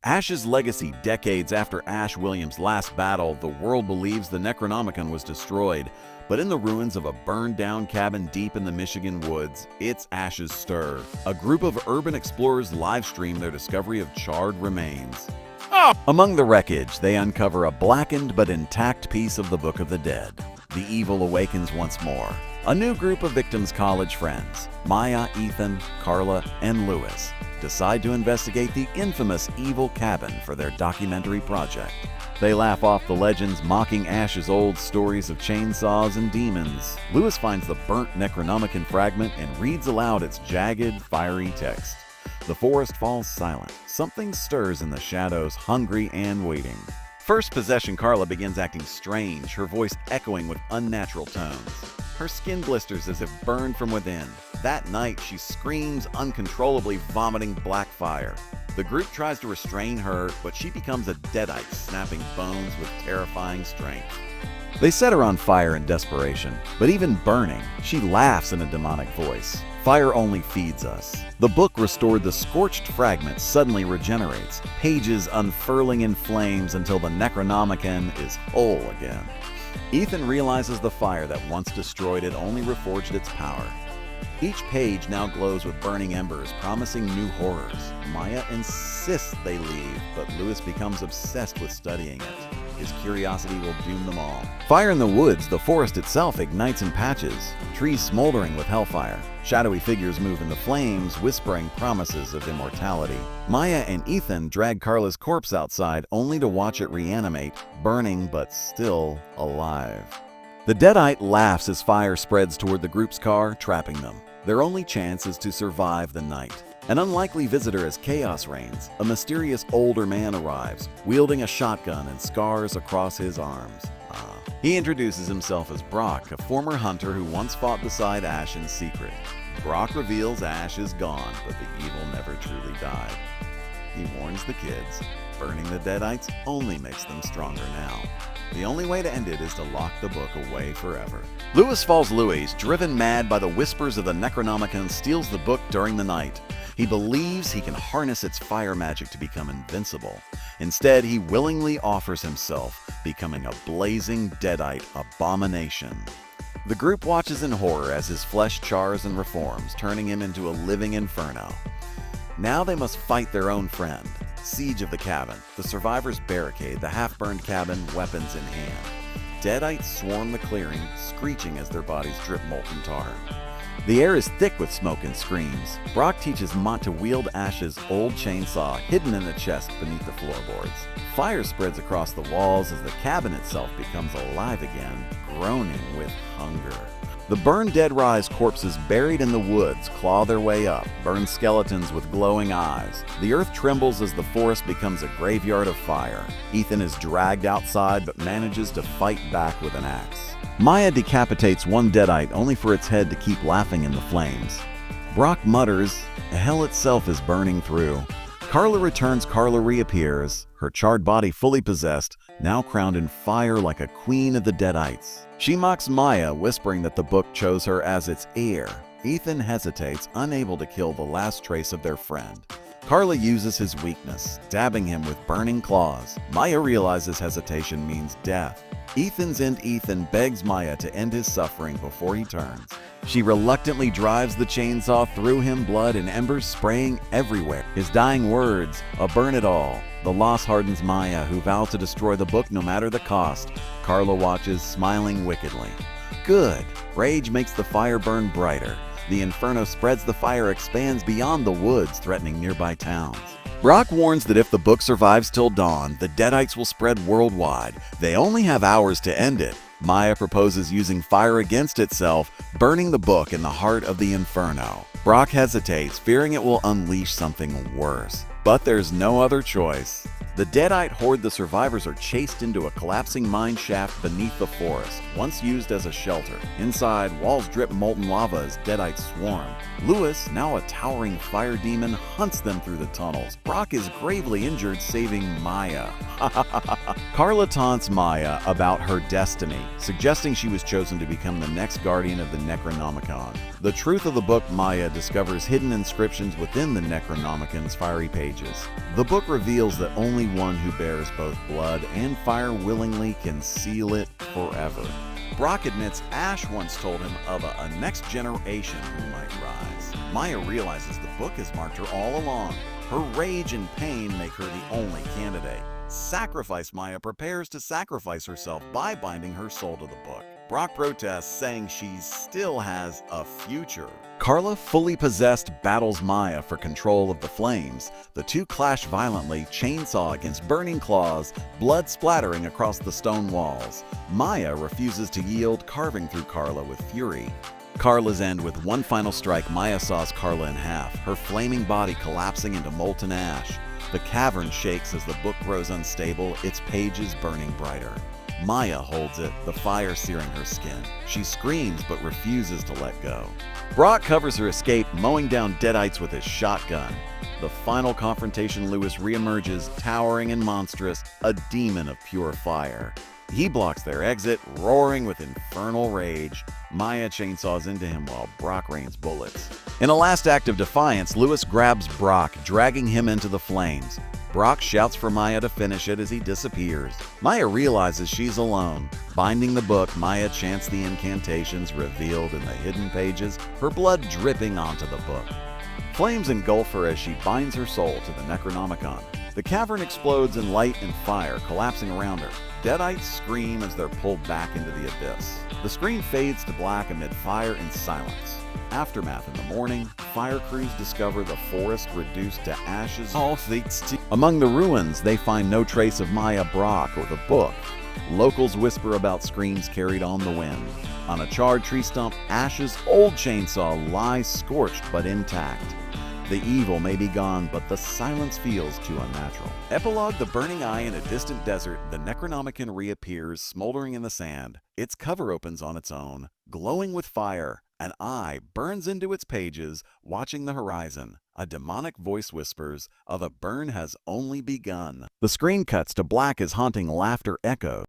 Ash's legacy. Decades after Ash Williams' last battle, the world believes the Necronomicon was destroyed. But in the ruins of a burned-down cabin deep in the Michigan woods, it's Ash's stir. A group of urban explorers live-stream their discovery of charred remains. Among the wreckage, they uncover a blackened but intact piece of the Book of the Dead. The evil awakens once more. A new group of victims' college friends, Maya, Ethan, Carla, and Lewis, decide to investigate the infamous evil cabin for their documentary project. They laugh off the legends mocking Ash's old stories of chainsaws and demons. Lewis finds the burnt Necronomicon fragment and reads aloud its jagged, fiery text. The forest falls silent. Something stirs in the shadows, hungry and waiting. First possession, Carla begins acting strange, her voice echoing with unnatural tones. Her skin blisters as if burned from within. That night, she screams uncontrollably, vomiting black fire. The group tries to restrain her, but she becomes a Deadite, snapping bones with terrifying strength. They set her on fire in desperation, but even burning, she laughs in a demonic voice. Fire only feeds us. The book restored, the scorched fragment suddenly regenerates, pages unfurling in flames until the Necronomicon is whole again. Ethan realizes the fire that once destroyed it only reforged its power. Each page now glows with burning embers, promising new horrors. Maya insists they leave, but Lewis becomes obsessed with studying it. His curiosity will doom them all. Fire in the woods, the forest itself ignites in patches, trees smoldering with hellfire. Shadowy figures move in the flames, whispering promises of immortality. Maya and Ethan drag Carla's corpse outside, only to watch it reanimate, burning but still alive. The Deadite laughs as fire spreads toward the group's car, trapping them. Their only chance is to survive the night. An unlikely visitor as chaos reigns. A mysterious older man arrives, wielding a shotgun and scars across his arms. He introduces himself as Brock, a former hunter who once fought beside Ash in secret. Brock reveals Ash is gone, but the evil never truly died. He warns the kids, burning the Deadites only makes them stronger now. The only way to end it is to lock the book away forever. Lewis Falls Louis, driven mad by the whispers of the Necronomicon, steals the book during the night. He believes he can harness its fire magic to become invincible. Instead, he willingly offers himself, becoming a blazing Deadite abomination. The group watches in horror as his flesh chars and reforms, turning him into a living inferno. Now they must fight their own friend. Siege of the cabin. The survivors barricade the half-burned cabin, weapons in hand. Deadites swarm the clearing, screeching as their bodies drip molten tar. The air is thick with smoke and screams. Brock teaches Mont to wield Ash's old chainsaw hidden in the chest beneath the floorboards. Fire spreads across the walls as the cabin itself becomes alive again, groaning with hunger. The burned dead rise corpses buried in the woods claw their way up, burned skeletons with glowing eyes. The earth trembles as the forest becomes a graveyard of fire. Ethan is dragged outside but manages to fight back with an axe. Maya decapitates one Deadite only for its head to keep laughing in the flames. Brock mutters, hell itself is burning through. Carla returns. Carla reappears, her charred body fully possessed, now crowned in fire like a queen of the Deadites. She mocks Maya, whispering that the book chose her as its heir. Ethan hesitates, unable to kill the last trace of their friend. Carla uses his weakness, stabbing him with burning claws. Maya realizes hesitation means death. Ethan begs Maya to end his suffering before he turns. She reluctantly drives the chainsaw through him, blood and embers spraying everywhere. His dying words, burn it all. The loss hardens Maya, who vows to destroy the book no matter the cost. Carla watches, smiling wickedly. Good. Rage makes the fire burn brighter. The inferno spreads, the fire expands beyond the woods, threatening nearby towns. Brock warns that if the book survives till dawn, the Deadites will spread worldwide. They only have hours to end it. Maya proposes using fire against itself, burning the book in the heart of the inferno. Brock hesitates, fearing it will unleash something worse. But there's no other choice. The Deadite horde the survivors are chased into a collapsing mine shaft beneath the forest, once used as a shelter. Inside, walls drip molten lava as Deadites swarm. Lewis, now a towering fire demon, hunts them through the tunnels. Brock is gravely injured, saving Maya. Carla taunts Maya about her destiny, suggesting she was chosen to become the next guardian of the Necronomicon. The truth of the book, Maya discovers hidden inscriptions within the Necronomicon's fiery pages. The book reveals that only one who bears both blood and fire willingly can seal it forever. Brock admits Ash once told him of a next generation who might rise. Maya realizes the book has marked her all along. Her rage and pain make her the only candidate. Sacrifice Maya prepares to sacrifice herself by binding her soul to the book. Brock protests, saying she still has a future. Carla, fully possessed, battles Maya for control of the flames. The two clash violently, chainsaw against burning claws, blood splattering across the stone walls. Maya refuses to yield, carving through Carla with fury. Carla's end with one final strike, Maya saws Carla in half, her flaming body collapsing into molten ash. The cavern shakes as the book grows unstable, its pages burning brighter. Maya holds it, the fire searing her skin. She screams but refuses to let go. Brock covers her escape, mowing down Deadites with his shotgun. The final confrontation, Lewis reemerges, towering and monstrous, a demon of pure fire. He blocks their exit, roaring with infernal rage. Maya chainsaws into him while Brock rains bullets. In a last act of defiance, Lewis grabs Brock, dragging him into the flames. Brock shouts for Maya to finish it as he disappears. Maya realizes she's alone. Binding the book, Maya chants the incantations revealed in the hidden pages, her blood dripping onto the book. Flames engulf her as she binds her soul to the Necronomicon. The cavern explodes in light and fire, collapsing around her. Deadites scream as they're pulled back into the abyss. The screen fades to black amid fire and silence. Aftermath in the morning, fire crews discover the forest reduced to ashes. Among the ruins, they find no trace of Maya, Brock, or the book. Locals whisper about screams carried on the wind. On a charred tree stump, Ash's old chainsaw lies scorched but intact. The evil may be gone, but the silence feels too unnatural. Epilogue: the burning eye in a distant desert, the Necronomicon reappears, smoldering in the sand. Its cover opens on its own, glowing with fire. An eye burns into its pages, watching the horizon. A demonic voice whispers, "The burn has only begun." The screen cuts to black as haunting laughter echoes.